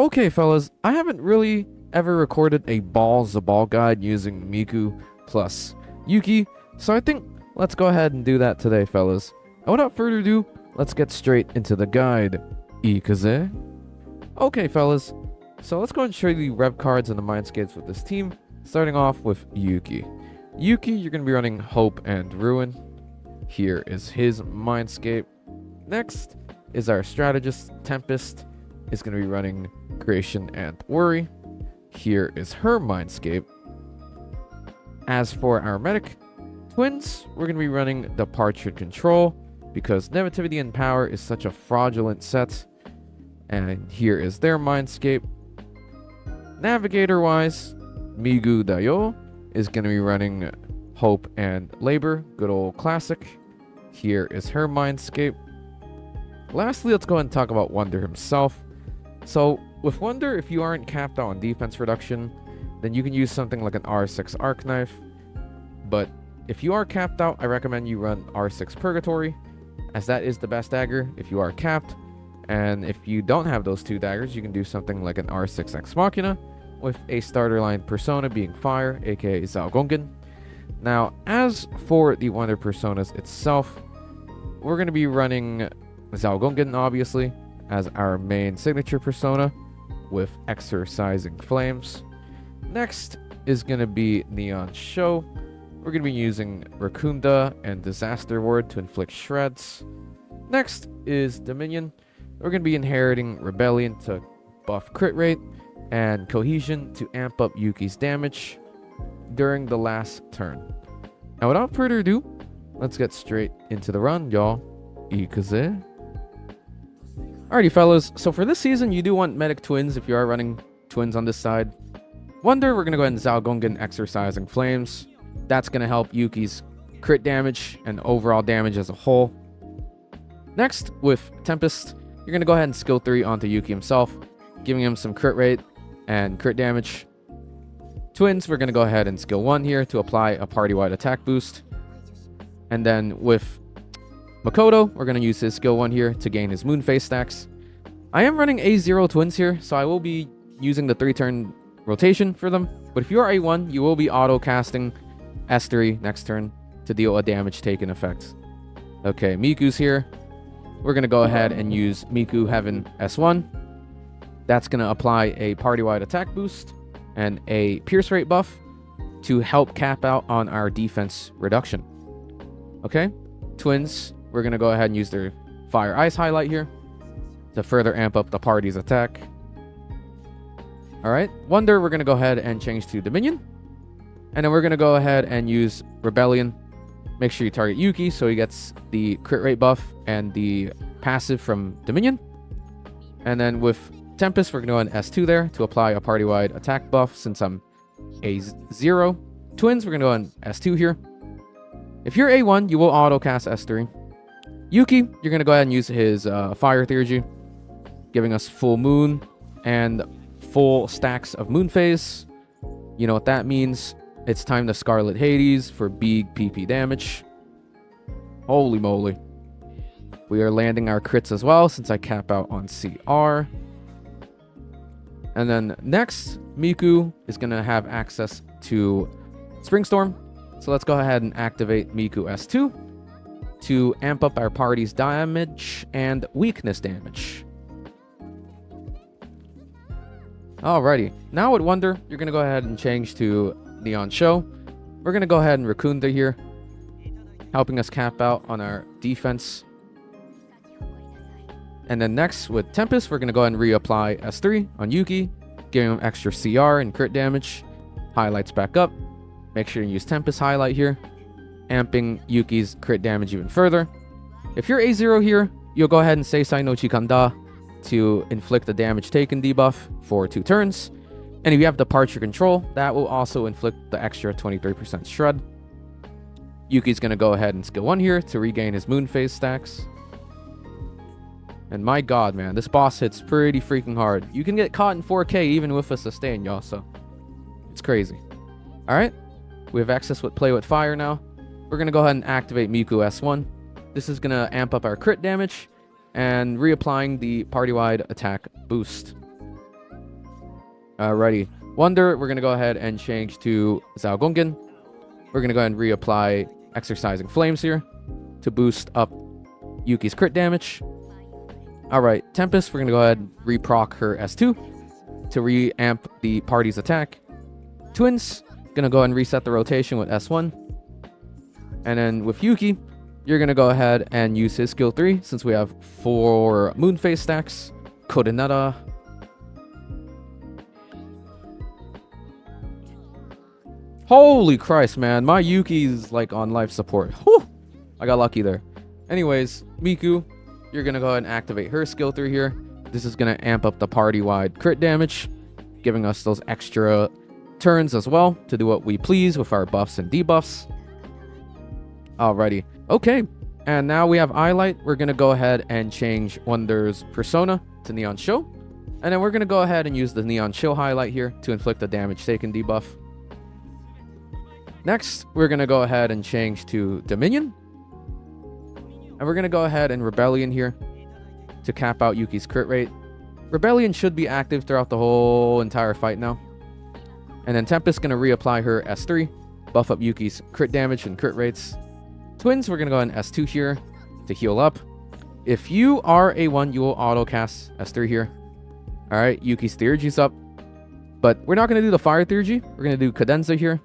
Okay, fellas, I haven't really ever recorded a Baal Zebul guide using Miku plus Yuki, so I think let's go ahead and do that today, fellas. And without further ado, let's get straight into the guide. Ikaze? Okay, fellas, so let's go and show you the rev cards and the mindscapes with this team, starting off with Yuki. Yuki, you're going to be running Hope and Ruin. Here is his mindscape. Next is our strategist, Tempest, is going to be running Creation and Worry. Here is her mindscape. As for our medic, Twins, we're going to be running Departure Control because Negativity and Power is such a fraudulent set. And here is their mindscape. Navigator-wise, Migu Dayo is going to be running Hope and Labor, good old classic. Here is her mindscape. Lastly, let's go ahead and talk about Wonder himself. So, with Wonder, if you aren't capped out on defense reduction, then you can use something like an R6 Arc Knife. But if you are capped out, I recommend you run R6 Purgatory, as that is the best dagger if you are capped. And if you don't have those two daggers, you can do something like an R6 Ex Machina, with a starter line persona being Fire, aka Zhao Gongen. Now, as for the Wonder personas itself, we're going to be running Zhao Gongen, obviously, as our main signature persona, with Exorcising Flames. Next is going to be Neon Show. We're going to be using Rakunda and Disaster Ward to inflict shreds. Next is Dominion. We're going to be inheriting Rebellion to buff crit rate, and Cohesion to amp up Yuki's damage during the last turn. Now, without further ado, let's get straight into the run, y'all. Ikaze? Alrighty, fellas. So for this season, you do want Medic Twins if you are running Twins on this side. Wonder, we're going to go ahead and Zhao Gongen Exorcising Flames. That's going to help Yuki's crit damage and overall damage as a whole. Next, with Tempest, you're going to go ahead and skill 3 onto Yuki himself, giving him some crit rate and crit damage. Twins, we're going to go ahead and skill 1 here to apply a party-wide attack boost. And then with Makoto, we're going to use his skill 1 here to gain his Moonface stacks. I am running A0 Twins here, so I will be using the 3-turn rotation for them. But if you are A1, you will be auto-casting S3 next turn to deal a damage taken effect. Okay, Miku's here. We're going to go ahead and use Miku Heaven S1. That's going to apply a party-wide attack boost and a pierce rate buff to help cap out on our defense reduction. Okay, Twins, we're going to go ahead and use their Fire Ice highlight here to further amp up the party's attack. Alright, Wonder, we're going to go ahead and change to Dominion. And then we're going to go ahead and use Rebellion. Make sure you target Yuki so he gets the crit rate buff and the passive from Dominion. And then with Tempest, we're going to go on S2 there to apply a party-wide attack buff since I'm A0. Twins, we're going to go on S2 here. If you're A1, you will auto-cast S3. Yuki, you're going to go ahead and use his Fire Theurgy, giving us full moon and full stacks of moon phase. You know what that means. It's time to Scarlet Hades for big PP damage. Holy moly. We are landing our crits as well since I cap out on CR. And then next, Miku is going to have access to Spring Storm. So let's go ahead and activate Miku S2 to amp up our party's damage and weakness damage. Alrighty, now with Wonder, you're going to go ahead and change to Neon Show. We're going to go ahead and Rakunda here, helping us cap out on our defense. And then next with Tempest, we're going to go ahead and reapply S3 on Yuki, giving him extra CR and crit damage. Highlights back up. Make sure you use Tempest highlight here, amping Yuki's crit damage even further. If you're A0 here, you'll go ahead and Seisai no Chikanda to inflict the damage taken debuff for 2 turns. And if you have Departure Control, that will also inflict the extra 23% shred. Yuki's going to go ahead and skill 1 here to regain his Moon Phase stacks. And my god, man, this boss hits pretty freaking hard. You can get caught in 4K even with a sustain, y'all, so it's crazy. Alright, we have access with Play with Fire now. We're going to go ahead and activate Miku S1. This is going to amp up our crit damage and reapplying the party-wide attack boost. Alrighty. Wonder, we're going to go ahead and change to Zhao Gonggen. We're going to go ahead and reapply Exercising Flames here to boost up Yuki's crit damage. Alright, Tempest, we're going to go ahead and reproc her S2 to re-amp the party's attack. Twins, going to go ahead and reset the rotation with S1. And then with Yuki, you're going to go ahead and use his skill 3 since we have 4 moon phase stacks. Kodenada. Holy Christ, man. My Yuki's like on life support. Whew! I got lucky there. Anyways, Miku, you're going to go ahead and activate her skill 3 here. This is going to amp up the party-wide crit damage, giving us those extra turns as well to do what we please with our buffs and debuffs. Alrighty. Okay. And now we have Eyelight. We're going to go ahead and change Wonder's persona to Neon Show. And then we're going to go ahead and use the Neon Chill highlight here to inflict the damage taken debuff. Next, we're going to go ahead and change to Dominion. And we're going to go ahead and Rebellion here to cap out Yuki's crit rate. Rebellion should be active throughout the whole entire fight now. And then Tempest going to reapply her S3, buff up Yuki's crit damage and crit rates. Twins, we're going to go on S2 here to heal up. If you are A1, you will auto-cast S3 here. Alright, Yuki's Theurgy's up. But we're not going to do the Fire Theurgy. We're going to do Cadenza here.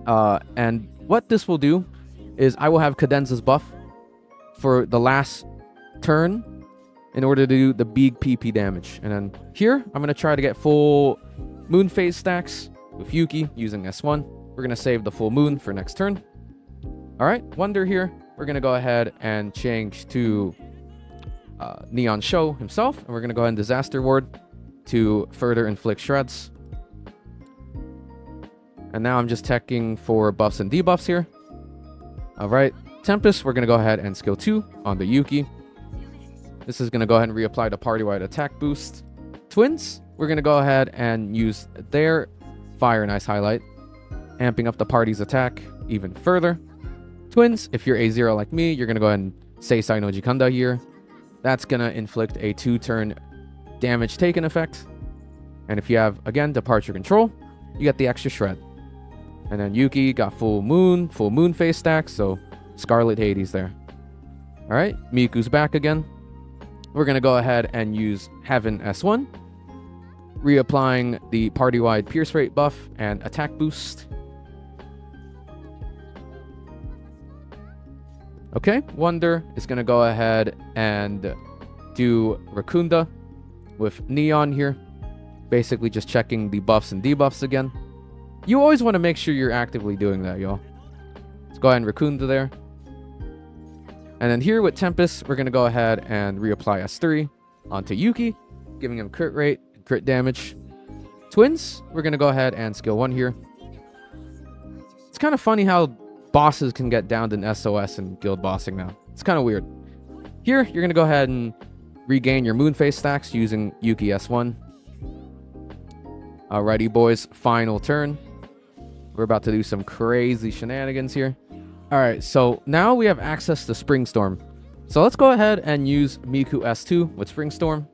And what this will do is I will have Cadenza's buff for the last turn in order to do the big PP damage. And then here, I'm going to try to get full moon phase stacks with Yuki using S1. We're going to save the full moon for next turn. Alright, Wonder here. We're going to go ahead and change to Neon Show himself. And we're going to go ahead and Disaster Ward to further inflict shreds. And now I'm just checking for buffs and debuffs here. Alright, Tempest, we're going to go ahead and skill 2 on the Yuki. This is going to go ahead and reapply the party-wide attack boost. Twins, we're going to go ahead and use their Fire and Ice highlight, amping up the party's attack even further. Twins, if you're A0 like me, you're going to go ahead and Seisai no Jikanda here. That's going to inflict a 2-turn damage taken effect. And if you have, again, Departure Control, you get the extra shred. And then Yuki got full moon phase stack, so Scarlet Hades there. Alright, Miku's back again. We're going to go ahead and use Heaven S1, reapplying the party-wide Pierce Rate buff and attack boost. Okay, Wonder is going to go ahead and do Rakunda with Neon here. Basically just checking the buffs and debuffs again. You always want to make sure you're actively doing that, y'all. Let's go ahead and Rakunda there. And then here with Tempest, we're going to go ahead and reapply S3 onto Yuki, giving him crit rate, crit damage. Twins, we're going to go ahead and skill 1 here. It's kind of funny how bosses can get downed in SOS and guild bossing now. It's kind of weird. Here, you're going to go ahead and regain your moon phase stacks using Yuki S1. Alrighty, boys. Final turn. We're about to do some crazy shenanigans here. Alright, so now we have access to Spring Storm. So let's go ahead and use Miku S2 with Spring Storm.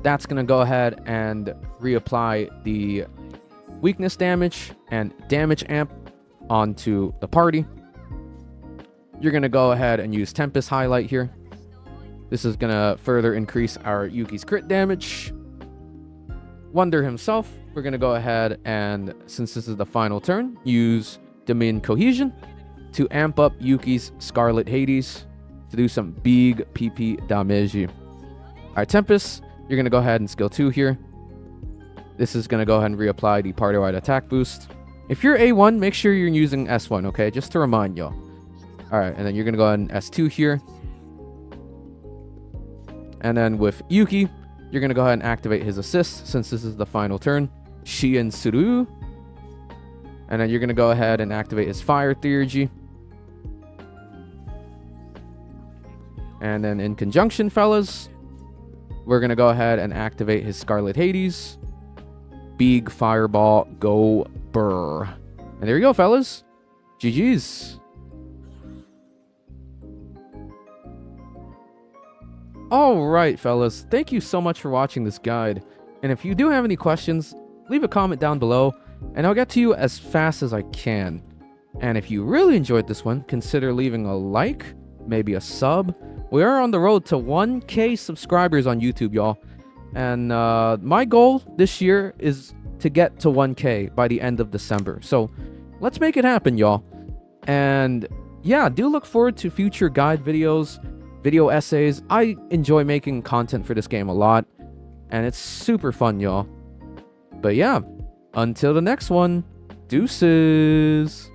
That's going to go ahead and reapply the weakness damage and damage amp onto the party. You're going to go ahead and use Tempest highlight here. This is going to further increase our Yuki's crit damage. Wonder himself, we're going to go ahead and, since this is the final turn, use Dominion Cohesion to amp up Yuki's Scarlet Hades to do some big PP damage. Alright, Tempest, you're going to go ahead and skill 2 here. This is going to go ahead and reapply the party-wide attack boost. If you're A1, make sure you're using S1, okay? Just to remind y'all. Alright, and then you're going to go ahead and S2 here. And then with Yuki, you're going to go ahead and activate his assist since this is the final turn. Shien Suru. And then you're going to go ahead and activate his Fire Theurgy. And then in conjunction, fellas, we're going to go ahead and activate his Scarlet Hades. Big Fireball, go burr. And there you go, fellas. GG's. Alright, fellas. Thank you so much for watching this guide. And if you do have any questions, leave a comment down below, and I'll get to you as fast as I can. And if you really enjoyed this one, consider leaving a like, maybe a sub. We are on the road to 1K subscribers on YouTube, y'all. And my goal this year is to get to 1K by the end of December. So let's make it happen, y'all. And yeah, do look forward to future guide videos, video essays. I enjoy making content for this game a lot, and it's super fun, y'all. But yeah, until the next one, deuces.